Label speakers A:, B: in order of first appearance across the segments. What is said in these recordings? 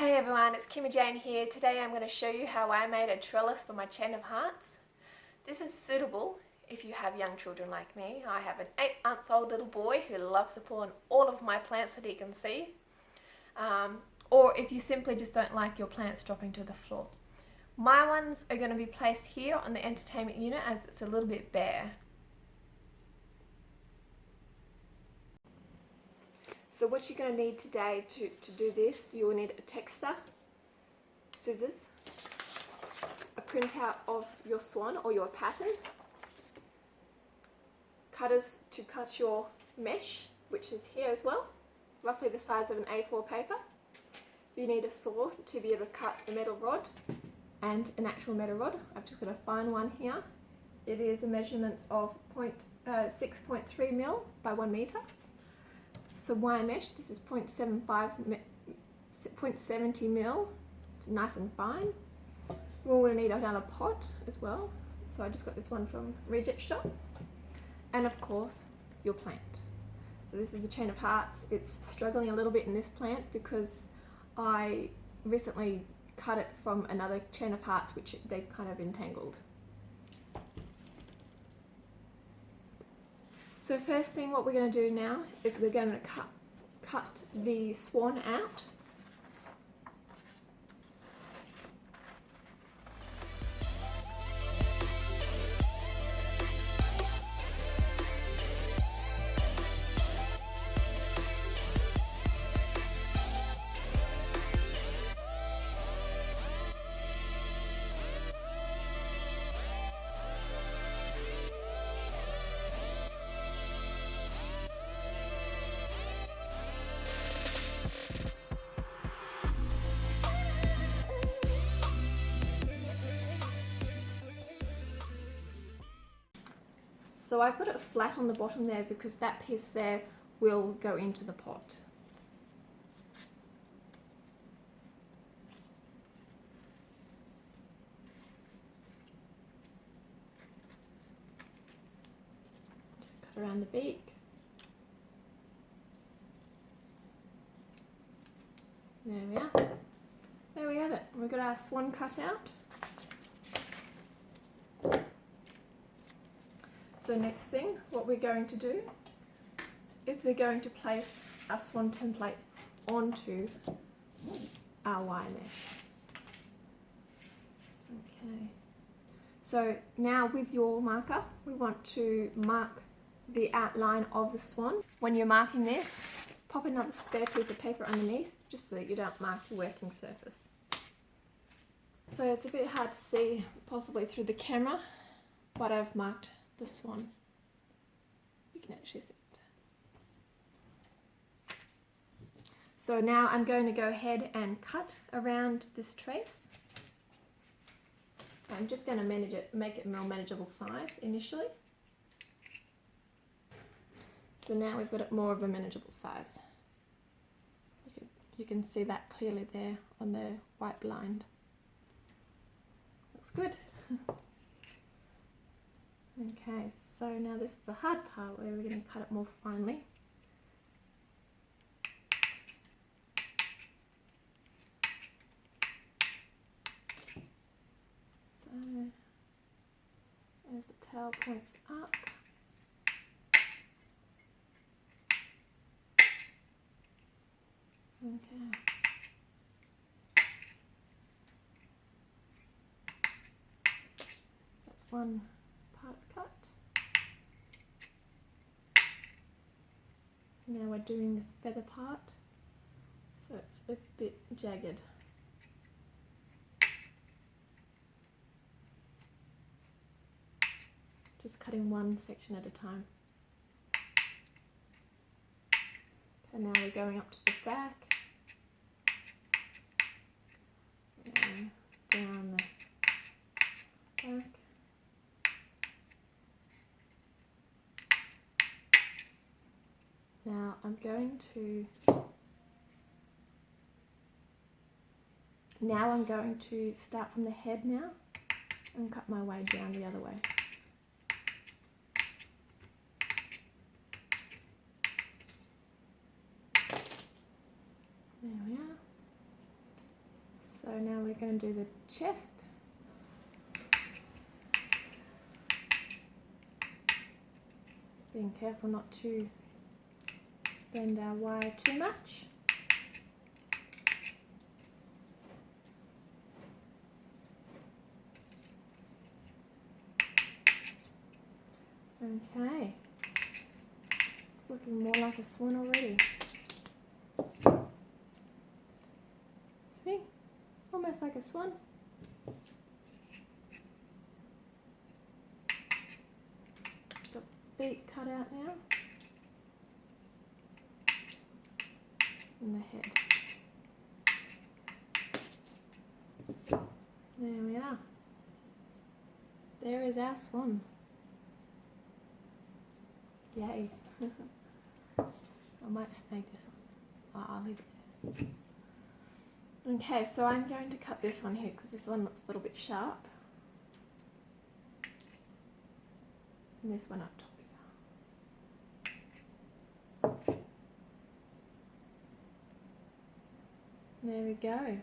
A: Hey everyone, it's Kimmy Jane here. Today I'm going to show you how I made a trellis for my chain of hearts. This is suitable if you have young children like me. I have an 8-month-old little boy who loves to pull on all of my plants that he can see. Or if you simply just don't like your plants dropping to the floor. My ones are going to be placed here on the entertainment unit as it's a little bit bare. So what you're going to need today to do this, you will need a texter, scissors, a printout of your swan or your pattern, cutters to cut your mesh, which is here as well, roughly the size of an A4 paper. You need a saw to be able to cut a metal rod and an actual metal rod. I've just got a fine one here. It is a measurement of 6.3 mil by 1 meter. So wire mesh, this is 0.70 mil, it's nice and fine. We're going to need another pot as well, so I just got this one from Reject Shop. And of course, your plant. So this is a chain of hearts. It's struggling a little bit in this plant because I recently cut it from another chain of hearts which they kind of entangled. So first thing what we're going to do now is we're going to cut the swan out. So I've got it flat on the bottom there because that piece there will go into the pot. Just cut around the beak. There we are. There we have it. We've got our swan cut out. So next thing, what we're going to do is we're going to place our swan template onto our wire mesh. Okay. So now with your marker, we want to mark the outline of the swan. When you're marking this, pop another spare piece of paper underneath, just so that you don't mark the working surface. So it's a bit hard to see, possibly through the camera, but I've marked the swan. You can actually see it. So now I'm going to go ahead and cut around this trace. I'm just going to make it a more manageable size initially. So now we've got it more of a manageable size. You can see that clearly there on the white blind. Looks good. Okay, so now this is the hard part where we're going to cut it more finely. So, as the tail points up, okay. That's one part cut. Now we're doing the feather part, so it's a bit jagged. Just cutting one section at a time. And now we're going up to the back, and down the back. Now I'm going to start from the head now and cut my way down the other way. There we are. So now we're going to do the chest. Being careful not to bend our wire too much. Okay, it's looking more like a swan already. See, almost like a swan. Got the beak cut out now. And the head. There we are. There is our swan. Yay. I might snag this one. I'll leave it there. Okay, so I'm going to cut this one here because this one looks a little bit sharp. And this one up top here. There we go.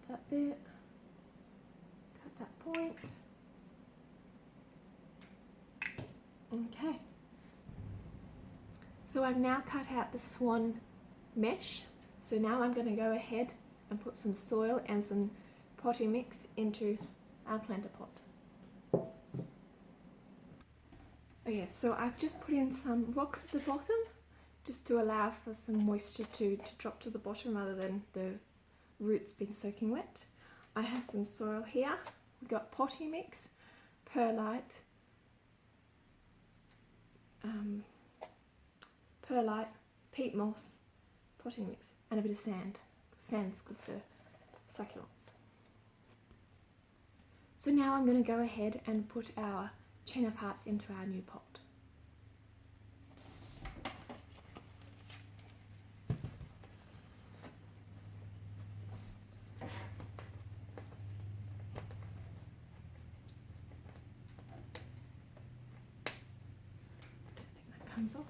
A: That bit, cut that point. Okay, so I've now cut out the swan mesh. So now I'm going to go ahead and put some soil and some potting mix into our planter pot. Okay, so I've just put in some rocks at the bottom just to allow for some moisture to drop to the bottom rather than the roots been soaking wet. I have some soil here. We've got potting mix, perlite, peat moss, potting mix, and a bit of sand. Sand's good for succulents. So now I'm going to go ahead and put our chain of hearts into our new pot. Comes off.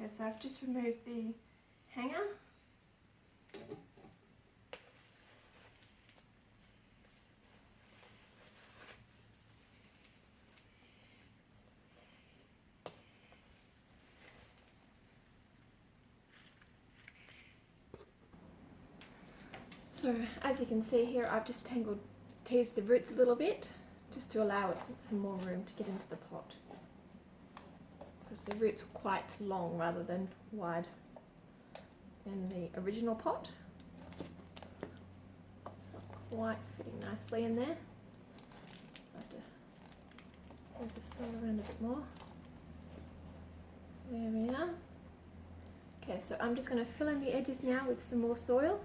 A: Okay, so I've just removed the hanger. So as you can see here, I've just teased the roots a little bit just to allow it some more room to get into the pot, because the roots are quite long rather than wide in the original pot. It's not quite fitting nicely in there. I have to move the soil around a bit more. There we are. Okay, so I'm just going to fill in the edges now with some more soil.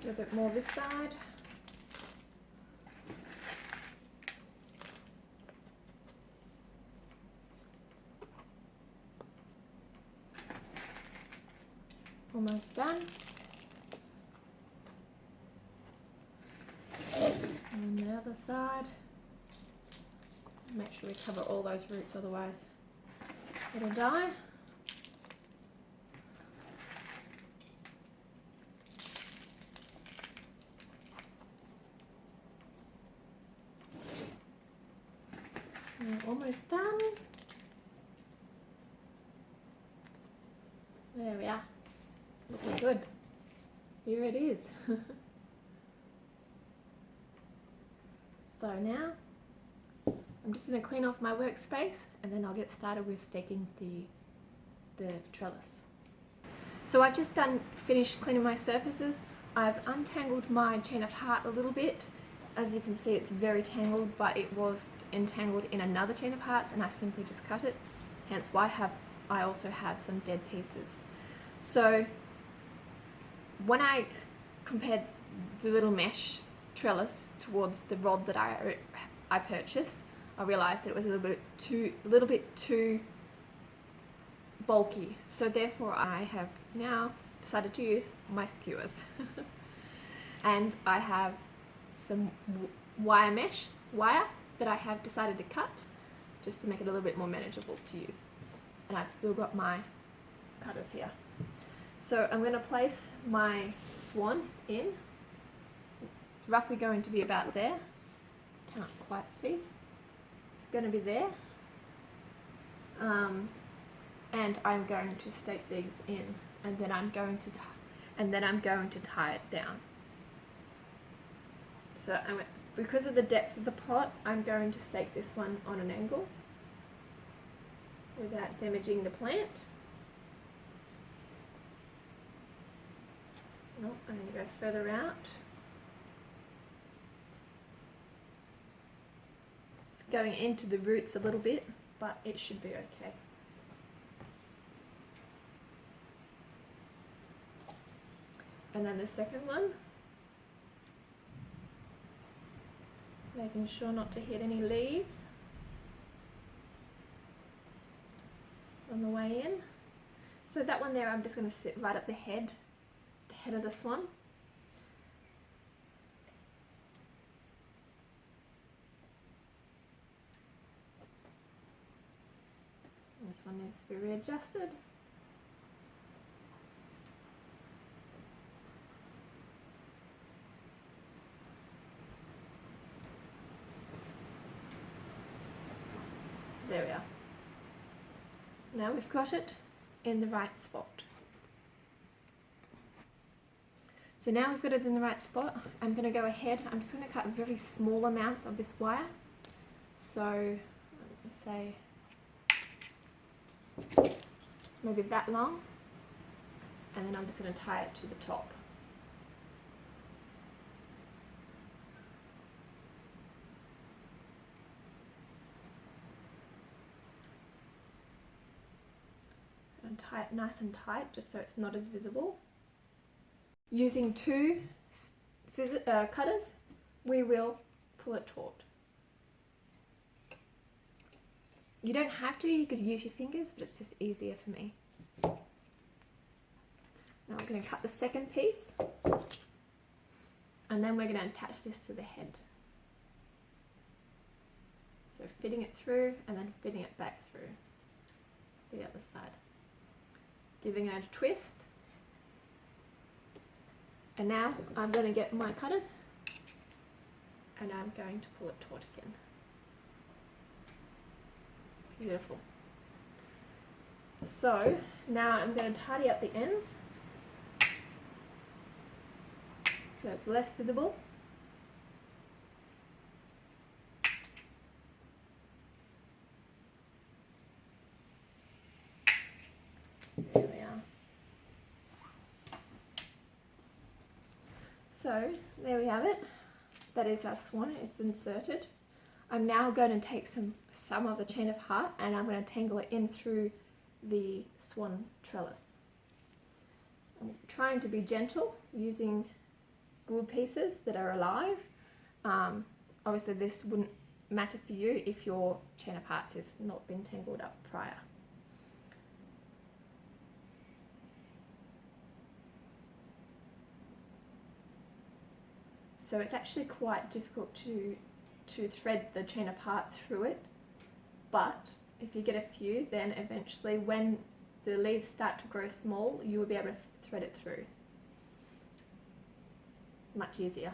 A: Do a bit more this side. Almost done. And the other side. Make sure we cover all those roots, otherwise it'll die. Almost done. looking good. Here it is. So now I'm just going to clean off my workspace and then I'll get started with staking the trellis. So I've just finished cleaning my surfaces. I've untangled my chain of heart a little bit. As you can see, it's very tangled, but it was entangled in another chain of hearts and I simply just cut it. Hence why I also have some dead pieces. So when I compared the little mesh trellis towards the rod that I purchased, I realized that it was a little bit too bulky. So therefore I have now decided to use my skewers. And I have some wire that I have decided to cut just to make it a little bit more manageable to use. And I've still got my cutters here. So I'm going to place my swan in. It's roughly going to be about there. Can't quite see. It's going to be there. And I'm going to stake these in, and then I'm going to tie it down. So because of the depth of the pot, I'm going to stake this one on an angle without damaging the plant. No, I'm going to go further out. It's going into the roots a little bit, but it should be okay. And then the second one, making sure not to hit any leaves on the way in. So that one there, I'm just going to sit right at the head of the swan. This one needs to be readjusted. There we are. Now we've got it in the right spot. So now we've got it in the right spot, I'm going to go ahead, I'm just going to cut very small amounts of this wire. So, let me say, maybe that long, and then I'm just going to tie it to the top. And tie it nice and tight, just so it's not as visible. Using two cutters, we will pull it taut. You don't have to, you could use your fingers, but it's just easier for me. Now I'm going to cut the second piece, and then we're going to attach this to the head. So fitting it through, and then fitting it back through the other side. Giving it a twist. And now I'm going to get my cutters and I'm going to pull it taut again. Beautiful. So now I'm going to tidy up the ends so it's less visible. There we are. So there we have it. That is our swan, it's inserted. I'm now going to take some of the chain of heart and I'm going to tangle it in through the swan trellis. I'm trying to be gentle using glue pieces that are alive. Obviously this wouldn't matter for you if your chain of hearts has not been tangled up prior. So it's actually quite difficult to thread the chain of heart through it, but if you get a few, then eventually when the leaves start to grow small, you will be able to thread it through. Much easier.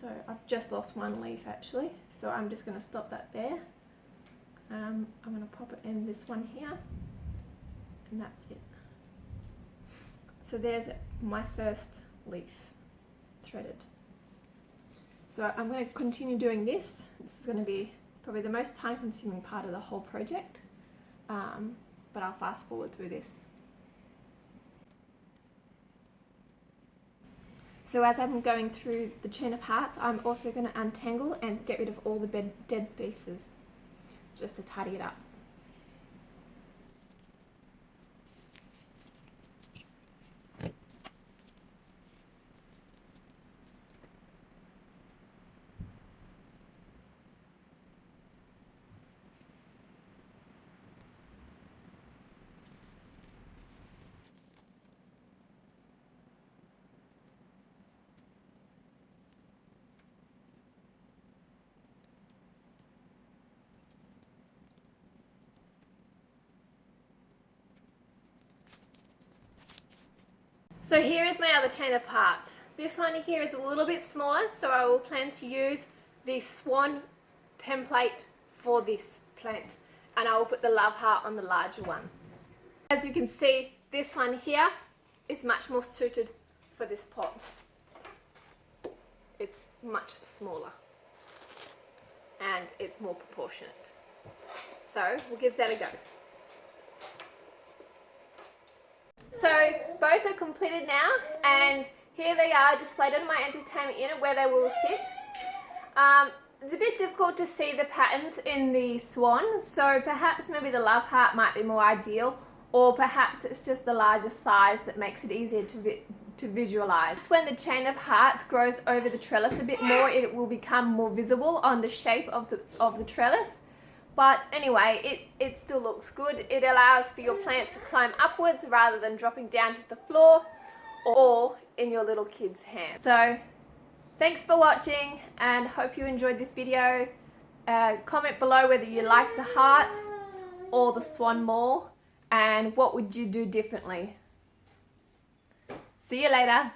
A: So I've just lost one leaf actually, so I'm just going to stop that there. I'm going to pop it in this one here, and that's it. So there's my first leaf threaded. So I'm going to continue doing this. This is going to be probably the most time consuming part of the whole project, but I'll fast forward through this. So as I'm going through the chain of hearts, I'm also going to untangle and get rid of all the dead pieces, just to tidy it up. So here is my other chain of hearts. This one here is a little bit smaller, so I will plan to use the swan template for this plant, and I will put the love heart on the larger one. As you can see, this one here is much more suited for this pot. It's much smaller and it's more proportionate. So we'll give that a go. So both are completed now, and here they are displayed in my entertainment unit where they will sit. It's a bit difficult to see the patterns in the swan, so perhaps maybe the love heart might be more ideal, or perhaps it's just the larger size that makes it easier to visualize. When the chain of hearts grows over the trellis a bit more, it will become more visible on the shape of the trellis. But anyway, it still looks good. It allows for your plants to climb upwards rather than dropping down to the floor or in your little kid's hand. So thanks for watching, and hope you enjoyed this video. Comment below whether you like the hearts or the swan more, and what would you do differently. See you later.